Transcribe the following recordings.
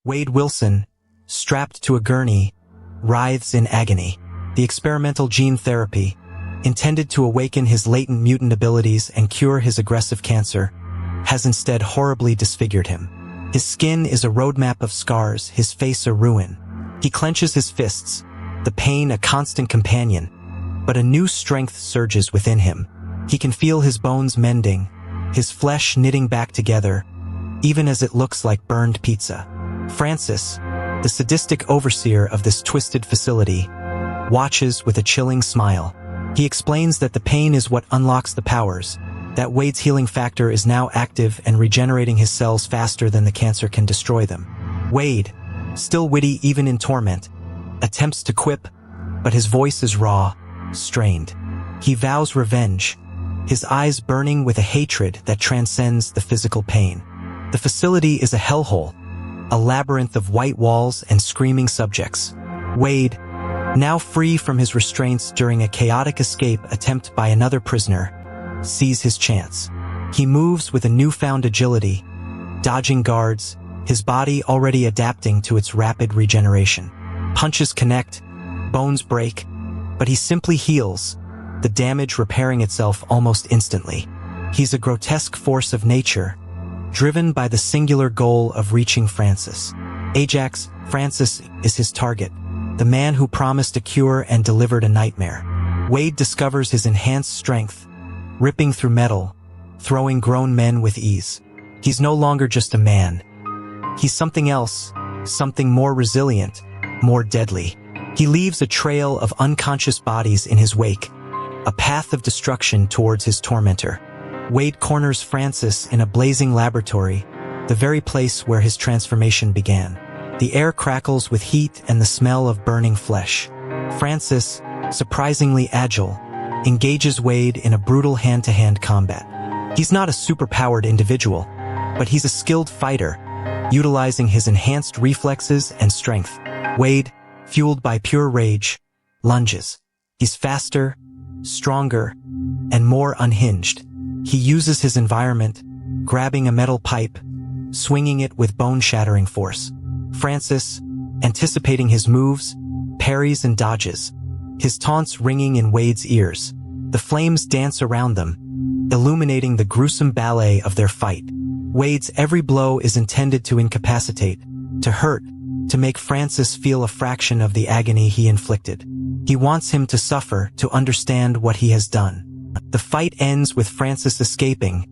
Wade Wilson, strapped to a gurney, writhes in agony. The experimental gene therapy, intended to awaken his latent mutant abilities and cure his aggressive cancer, has instead horribly disfigured him. His skin is a roadmap of scars, his face a ruin. He clenches his fists, the pain a constant companion, but a new strength surges within him. He can feel his bones mending, his flesh knitting back together, even as it looks like burned pizza. Francis, the sadistic overseer of this twisted facility, watches with a chilling smile. He explains that the pain is what unlocks the powers, that Wade's healing factor is now active and regenerating his cells faster than the cancer can destroy them. Wade, still witty even in torment, attempts to quip, but his voice is raw, strained. He vows revenge, his eyes burning with a hatred that transcends the physical pain. The facility is a hellhole, a labyrinth of white walls and screaming subjects. Wade, now free from his restraints during a chaotic escape attempt by another prisoner, sees his chance. He moves with a newfound agility, dodging guards, his body already adapting to its rapid regeneration. Punches connect, bones break, but he simply heals, the damage repairing itself almost instantly. He's a grotesque force of nature, driven by the singular goal of reaching Francis. Ajax, Francis, is his target, the man who promised a cure and delivered a nightmare. Wade discovers his enhanced strength, ripping through metal, throwing grown men with ease. He's no longer just a man. He's something else, something more resilient, more deadly. He leaves a trail of unconscious bodies in his wake, a path of destruction towards his tormentor. Wade corners Francis in a blazing laboratory, the very place where his transformation began. The air crackles with heat and the smell of burning flesh. Francis, surprisingly agile, engages Wade in a brutal hand-to-hand combat. He's not a superpowered individual, but he's a skilled fighter, utilizing his enhanced reflexes and strength. Wade, fueled by pure rage, lunges. He's faster, stronger, and more unhinged. He uses his environment, grabbing a metal pipe, swinging it with bone-shattering force. Francis, anticipating his moves, parries and dodges, his taunts ringing in Wade's ears. The flames dance around them, illuminating the gruesome ballet of their fight. Wade's every blow is intended to incapacitate, to hurt, to make Francis feel a fraction of the agony he inflicted. He wants him to suffer, to understand what he has done. The fight ends with Francis escaping,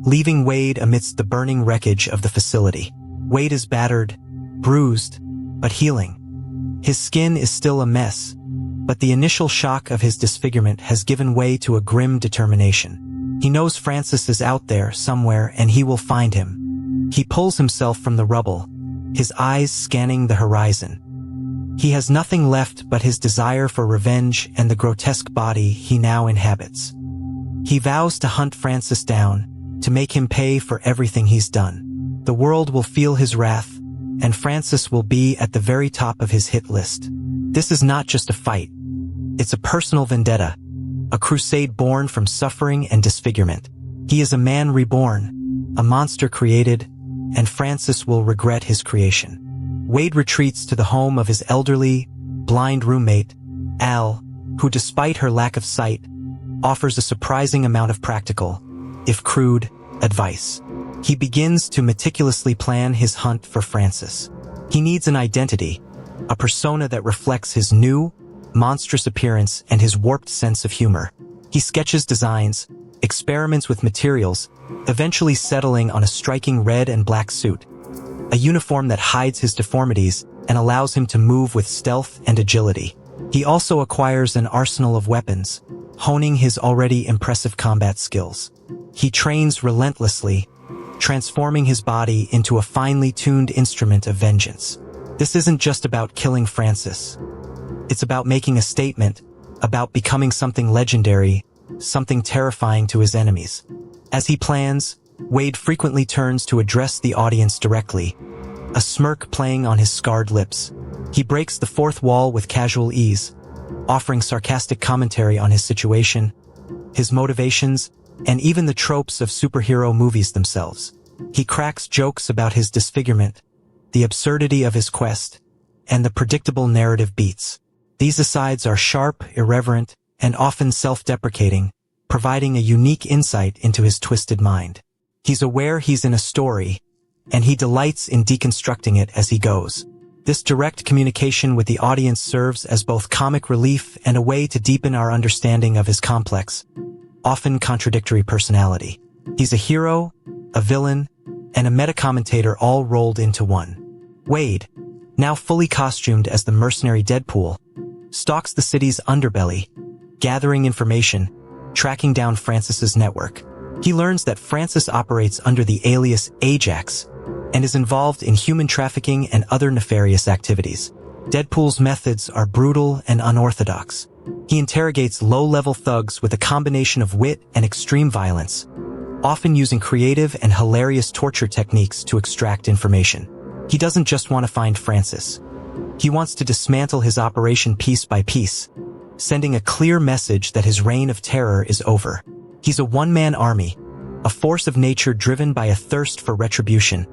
leaving Wade amidst the burning wreckage of the facility. Wade is battered, bruised, but healing. His skin is still a mess, but the initial shock of his disfigurement has given way to a grim determination. He knows Francis is out there somewhere and he will find him. He pulls himself from the rubble, his eyes scanning the horizon. He has nothing left but his desire for revenge and the grotesque body he now inhabits. He vows to hunt Francis down, to make him pay for everything he's done. The world will feel his wrath, and Francis will be at the very top of his hit list. This is not just a fight. It's a personal vendetta, a crusade born from suffering and disfigurement. He is a man reborn, a monster created, and Francis will regret his creation. Wade retreats to the home of his elderly, blind roommate, Al, who despite her lack of sight, offers a surprising amount of practical, if crude, advice. He begins to meticulously plan his hunt for Francis. He needs an identity, a persona that reflects his new, monstrous appearance and his warped sense of humor. He sketches designs, experiments with materials, eventually settling on a striking red and black suit, a uniform that hides his deformities and allows him to move with stealth and agility. He also acquires an arsenal of weapons, honing his already impressive combat skills. He trains relentlessly, transforming his body into a finely tuned instrument of vengeance. This isn't just about killing Francis. It's about making a statement, about becoming something legendary, something terrifying to his enemies. As he plans, Wade frequently turns to address the audience directly, a smirk playing on his scarred lips. He breaks the fourth wall with casual ease, offering sarcastic commentary on his situation, his motivations, and even the tropes of superhero movies themselves. He cracks jokes about his disfigurement, the absurdity of his quest, and the predictable narrative beats. These asides are sharp, irreverent, and often self-deprecating, providing a unique insight into his twisted mind. He's aware he's in a story, and he delights in deconstructing it as he goes. This direct communication with the audience serves as both comic relief and a way to deepen our understanding of his complex, often contradictory personality. He's a hero, a villain, and a meta-commentator all rolled into one. Wade, now fully costumed as the mercenary Deadpool, stalks the city's underbelly, gathering information, tracking down Francis's network. He learns that Francis operates under the alias Ajax and is involved in human trafficking and other nefarious activities. Deadpool's methods are brutal and unorthodox. He interrogates low-level thugs with a combination of wit and extreme violence, often using creative and hilarious torture techniques to extract information. He doesn't just want to find Francis. He wants to dismantle his operation piece by piece, sending a clear message that his reign of terror is over. He's a one-man army, a force of nature driven by a thirst for retribution,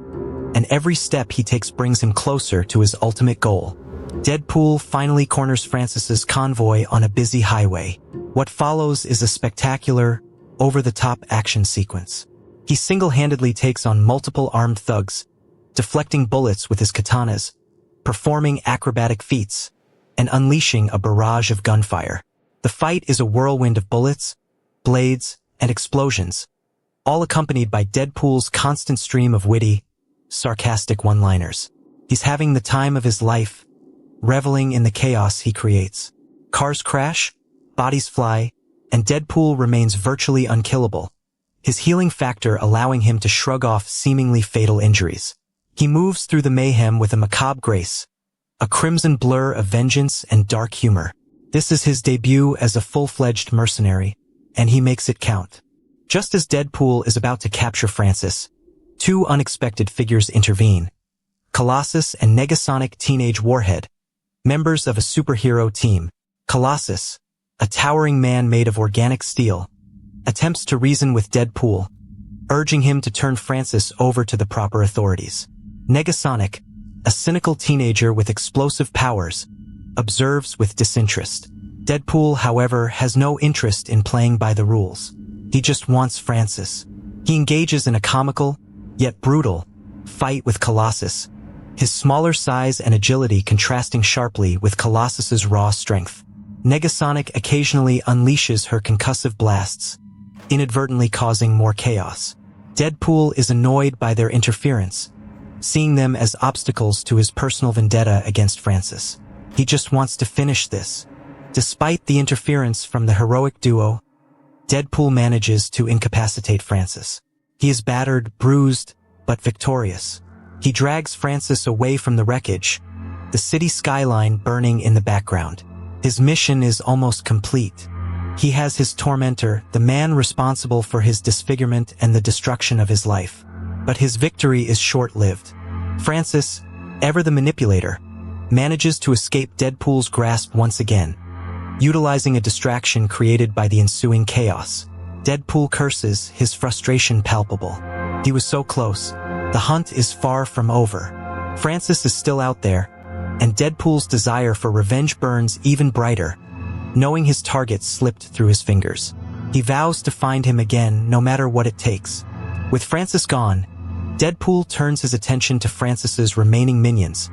and every step he takes brings him closer to his ultimate goal. Deadpool finally corners Francis's convoy on a busy highway. What follows is a spectacular, over-the-top action sequence. He single-handedly takes on multiple armed thugs, deflecting bullets with his katanas, performing acrobatic feats, and unleashing a barrage of gunfire. The fight is a whirlwind of bullets, blades, and explosions, all accompanied by Deadpool's constant stream of witty, sarcastic one-liners. He's having the time of his life, reveling in the chaos he creates. Cars crash, bodies fly, and Deadpool remains virtually unkillable, his healing factor allowing him to shrug off seemingly fatal injuries. He moves through the mayhem with a macabre grace, a crimson blur of vengeance and dark humor. This is his debut as a full-fledged mercenary, and he makes it count. Just as Deadpool is about to capture Francis, two unexpected figures intervene: Colossus and Negasonic teenage Warhead, members of a superhero team. Colossus, a towering man made of organic steel, attempts to reason with Deadpool, urging him to turn Francis over to the proper authorities. Negasonic, a cynical teenager with explosive powers, observes with disinterest. Deadpool, however, has no interest in playing by the rules. He just wants Francis. He engages in a comical, yet brutal, fight with Colossus, his smaller size and agility contrasting sharply with Colossus's raw strength. Negasonic occasionally unleashes her concussive blasts, inadvertently causing more chaos. Deadpool is annoyed by their interference, seeing them as obstacles to his personal vendetta against Francis. He just wants to finish this. Despite the interference from the heroic duo, Deadpool manages to incapacitate Francis. He is battered, bruised, but victorious. He drags Francis away from the wreckage, the city skyline burning in the background. His mission is almost complete. He has his tormentor, the man responsible for his disfigurement and the destruction of his life. But his victory is short-lived. Francis, ever the manipulator, manages to escape Deadpool's grasp once again, utilizing a distraction created by the ensuing chaos. Deadpool curses, his frustration palpable. He was so close. The hunt is far from over. Francis is still out there, and Deadpool's desire for revenge burns even brighter, knowing his target slipped through his fingers. He vows to find him again, no matter what it takes. With Francis gone, Deadpool turns his attention to Francis's remaining minions,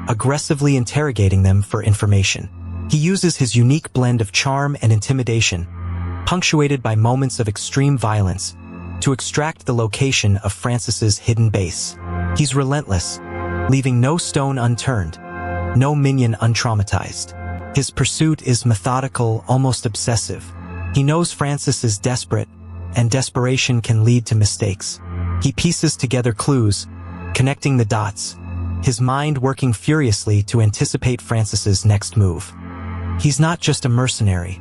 aggressively interrogating them for information. He uses his unique blend of charm and intimidation, punctuated by moments of extreme violence, to extract the location of Francis's hidden base. He's relentless, leaving no stone unturned, no minion untraumatized. His pursuit is methodical, almost obsessive. He knows Francis is desperate, and desperation can lead to mistakes. He pieces together clues, connecting the dots, his mind working furiously to anticipate Francis's next move. He's not just a mercenary.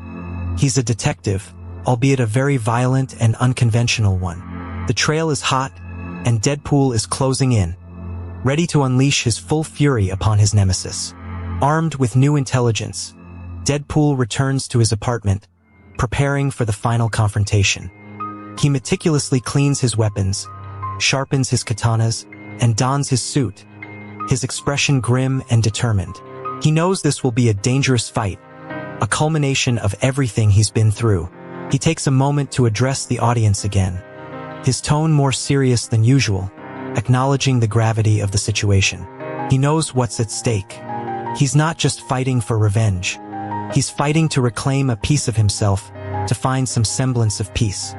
He's a detective, albeit a very violent and unconventional one. The trail is hot, and Deadpool is closing in, ready to unleash his full fury upon his nemesis. Armed with new intelligence, Deadpool returns to his apartment, preparing for the final confrontation. He meticulously cleans his weapons, sharpens his katanas, and dons his suit, his expression grim and determined. He knows this will be a dangerous fight, a culmination of everything he's been through. He takes a moment to address the audience again, his tone more serious than usual, acknowledging the gravity of the situation. He knows what's at stake. He's not just fighting for revenge. He's fighting to reclaim a piece of himself, to find some semblance of peace.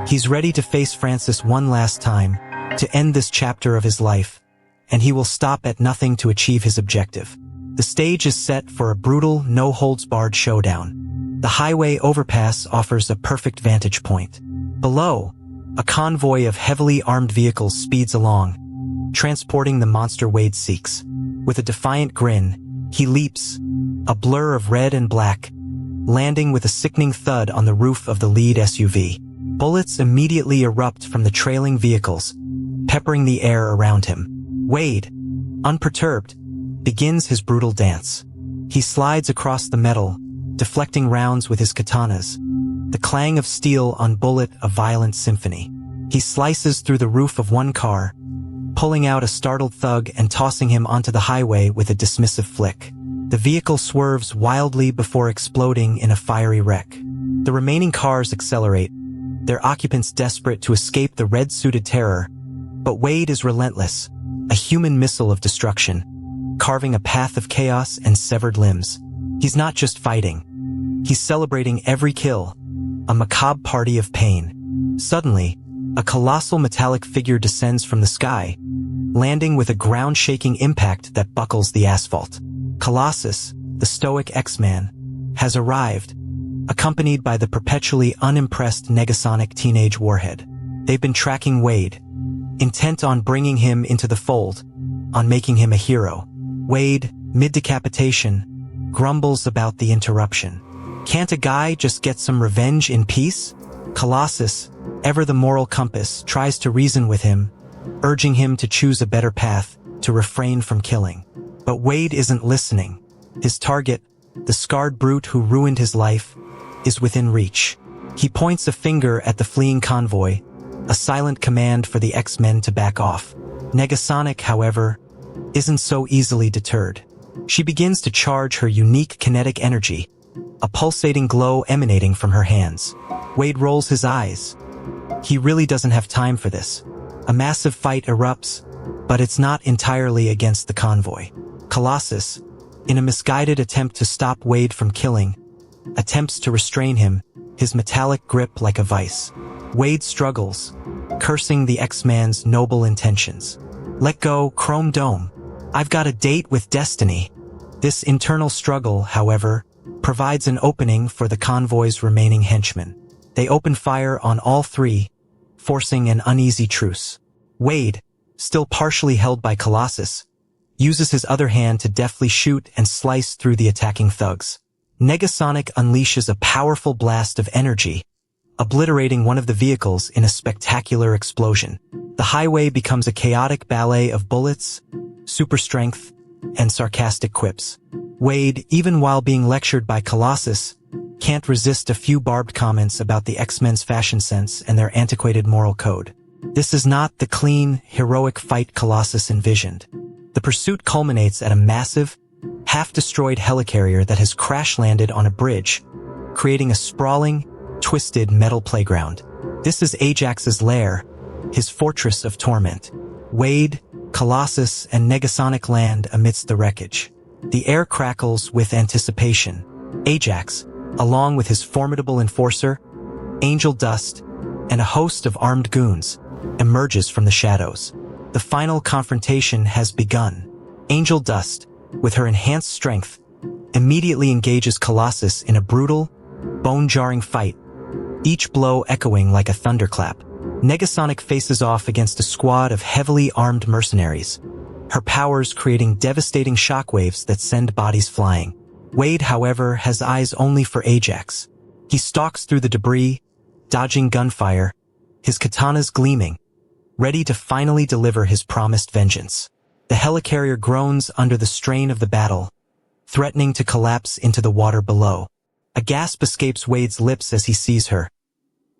He's ready to face Francis one last time, to end this chapter of his life, and he will stop at nothing to achieve his objective. The stage is set for a brutal, no-holds-barred showdown. The highway overpass offers a perfect vantage point. Below, a convoy of heavily armed vehicles speeds along, transporting the monster Wade seeks. With a defiant grin, he leaps, a blur of red and black, landing with a sickening thud on the roof of the lead SUV. Bullets immediately erupt from the trailing vehicles, peppering the air around him. Wade, unperturbed, begins his brutal dance. He slides across the metal, deflecting rounds with his katanas, the clang of steel on bullet a violent symphony. He slices through the roof of one car, pulling out a startled thug and tossing him onto the highway with a dismissive flick. The vehicle swerves wildly before exploding in a fiery wreck. The remaining cars accelerate, their occupants desperate to escape the red-suited terror. But Wade is relentless, a human missile of destruction, carving a path of chaos and severed limbs. He's not just fighting. He's celebrating every kill, a macabre party of pain. Suddenly, a colossal metallic figure descends from the sky, landing with a ground-shaking impact that buckles the asphalt. Colossus, the stoic X-Man, has arrived, accompanied by the perpetually unimpressed Negasonic teenage Warhead. They've been tracking Wade, intent on bringing him into the fold, on making him a hero. Wade, mid-decapitation, grumbles about the interruption. Can't a guy just get some revenge in peace? Colossus, ever the moral compass, tries to reason with him, urging him to choose a better path, to refrain from killing. But Wade isn't listening. His target, the scarred brute who ruined his life, is within reach. He points a finger at the fleeing convoy, a silent command for the X-Men to back off. Negasonic, however, isn't so easily deterred. She begins to charge her unique kinetic energy, a pulsating glow emanating from her hands. Wade rolls his eyes. He really doesn't have time for this. A massive fight erupts, but it's not entirely against the convoy. Colossus, in a misguided attempt to stop Wade from killing, attempts to restrain him, his metallic grip like a vice. Wade struggles, cursing the X-Man's noble intentions. Let go, Chrome Dome. I've got a date with destiny. This internal struggle, however, provides an opening for the convoy's remaining henchmen. They open fire on all three, forcing an uneasy truce. Wade, still partially held by Colossus, uses his other hand to deftly shoot and slice through the attacking thugs. Negasonic unleashes a powerful blast of energy, obliterating one of the vehicles in a spectacular explosion. The highway becomes a chaotic ballet of bullets, super strength, and sarcastic quips. Wade, even while being lectured by Colossus, can't resist a few barbed comments about the X-Men's fashion sense and their antiquated moral code. This is not the clean, heroic fight Colossus envisioned. The pursuit culminates at a massive, half-destroyed helicarrier that has crash-landed on a bridge, creating a sprawling, twisted metal playground. This is Ajax's lair, his fortress of torment. Wade, Colossus, and Negasonic land amidst the wreckage. The air crackles with anticipation. Ajax, along with his formidable enforcer, Angel Dust, and a host of armed goons, emerges from the shadows. The final confrontation has begun. Angel Dust, with her enhanced strength, immediately engages Colossus in a brutal, bone-jarring fight, each blow echoing like a thunderclap. Negasonic faces off against a squad of heavily armed mercenaries, her powers creating devastating shockwaves that send bodies flying. Wade, however, has eyes only for Ajax. He stalks through the debris, dodging gunfire, his katanas gleaming, ready to finally deliver his promised vengeance. The helicarrier groans under the strain of the battle, threatening to collapse into the water below. A gasp escapes Wade's lips as he sees her.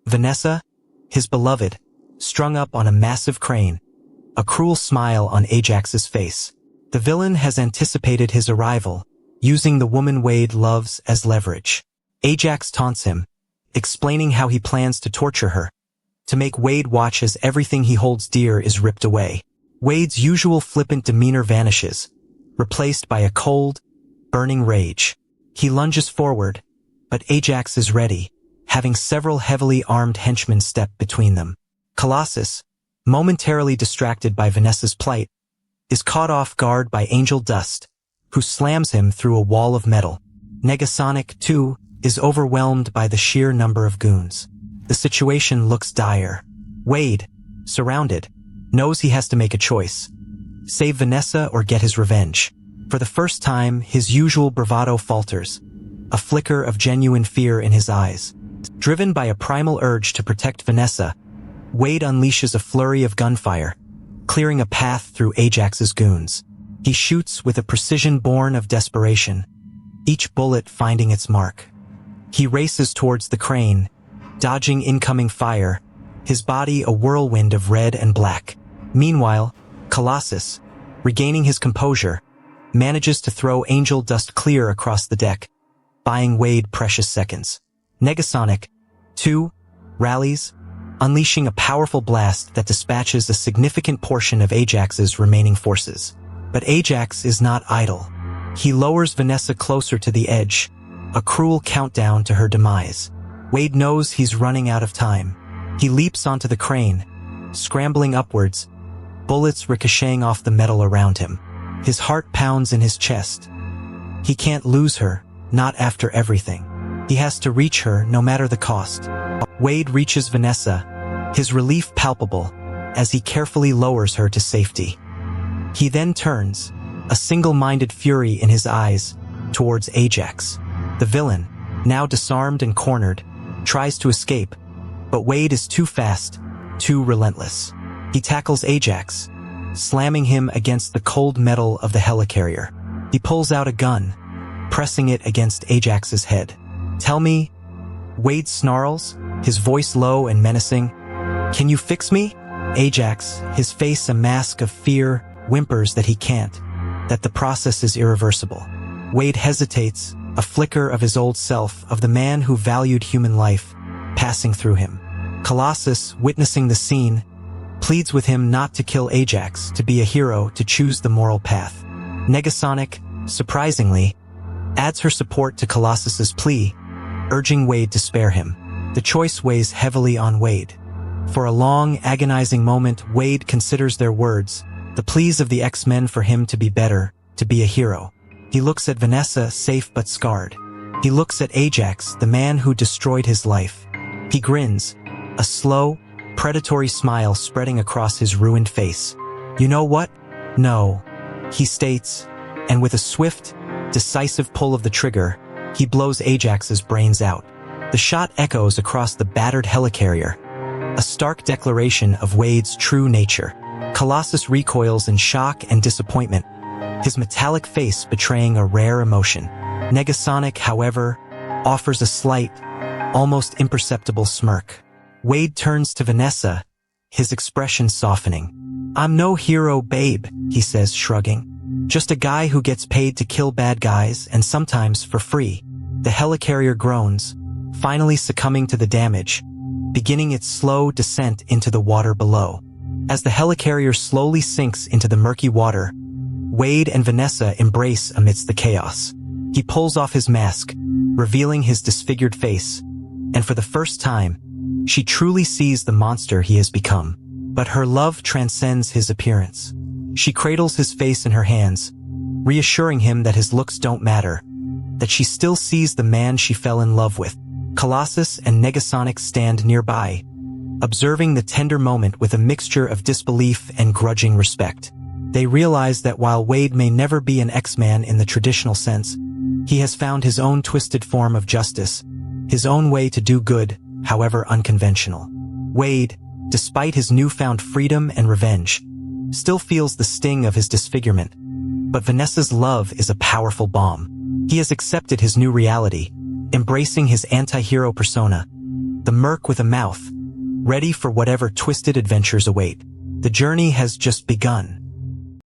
Vanessa, his beloved, strung up on a massive crane, a cruel smile on Ajax's face. The villain has anticipated his arrival, using the woman Wade loves as leverage. Ajax taunts him, explaining how he plans to torture her, to make Wade watch as everything he holds dear is ripped away. Wade's usual flippant demeanor vanishes, replaced by a cold, burning rage. He lunges forward, but Ajax is ready, having several heavily armed henchmen step between them. Colossus, momentarily distracted by Vanessa's plight, is caught off guard by Angel Dust, who slams him through a wall of metal. Negasonic, too, is overwhelmed by the sheer number of goons. The situation looks dire. Wade, surrounded, knows he has to make a choice. Save Vanessa or get his revenge. For the first time, his usual bravado falters, a flicker of genuine fear in his eyes. Driven by a primal urge to protect Vanessa, Wade unleashes a flurry of gunfire, clearing a path through Ajax's goons. He shoots with a precision born of desperation, each bullet finding its mark. He races towards the crane, dodging incoming fire, his body a whirlwind of red and black. Meanwhile, Colossus, regaining his composure, manages to throw Angel Dust clear across the deck, buying Wade precious seconds. Negasonic, too, rallies, unleashing a powerful blast that dispatches a significant portion of Ajax's remaining forces. But Ajax is not idle. He lowers Vanessa closer to the edge, a cruel countdown to her demise. Wade knows he's running out of time. He leaps onto the crane, scrambling upwards, bullets ricocheting off the metal around him. His heart pounds in his chest. He can't lose her, not after everything. He has to reach her no matter the cost. Wade reaches Vanessa, his relief palpable, as he carefully lowers her to safety. He then turns, a single-minded fury in his eyes, towards Ajax. The villain, now disarmed and cornered, tries to escape, but Wade is too fast, too relentless. He tackles Ajax, slamming him against the cold metal of the helicarrier. He pulls out a gun, pressing it against Ajax's head. "Tell me," Wade snarls, his voice low and menacing. "Can you fix me?" Ajax, his face a mask of fear, whimpers that he can't, that the process is irreversible. Wade hesitates, a flicker of his old self, of the man who valued human life, passing through him. Colossus, witnessing the scene, pleads with him not to kill Ajax, to be a hero, to choose the moral path. Negasonic, surprisingly, adds her support to Colossus's plea, urging Wade to spare him. The choice weighs heavily on Wade. For a long, agonizing moment, Wade considers their words, the pleas of the X-Men for him to be better, to be a hero. He looks at Vanessa, safe but scarred. He looks at Ajax, the man who destroyed his life. He grins, a slow, predatory smile spreading across his ruined face. "You know what? No," he states, and with a swift, decisive pull of the trigger, he blows Ajax's brains out. The shot echoes across the battered helicarrier, a stark declaration of Wade's true nature. Colossus recoils in shock and disappointment, his metallic face betraying a rare emotion. Negasonic, however, offers a slight, almost imperceptible smirk. Wade turns to Vanessa, his expression softening. "I'm no hero, babe," he says, shrugging. "Just a guy who gets paid to kill bad guys, and sometimes for free." The helicarrier groans, finally succumbing to the damage, beginning its slow descent into the water below. As the helicarrier slowly sinks into the murky water, Wade and Vanessa embrace amidst the chaos. He pulls off his mask, revealing his disfigured face, and for the first time, she truly sees the monster he has become. But her love transcends his appearance. She cradles his face in her hands, reassuring him that his looks don't matter, that she still sees the man she fell in love with. Colossus and Negasonic stand nearby, observing the tender moment with a mixture of disbelief and grudging respect. They realize that while Wade may never be an X-Man in the traditional sense, he has found his own twisted form of justice, his own way to do good, however unconventional. Wade, despite his newfound freedom and revenge, still feels the sting of his disfigurement. But Vanessa's love is a powerful balm. He has accepted his new reality, embracing his anti-hero persona, the merc with a mouth, ready for whatever twisted adventures await. The journey has just begun.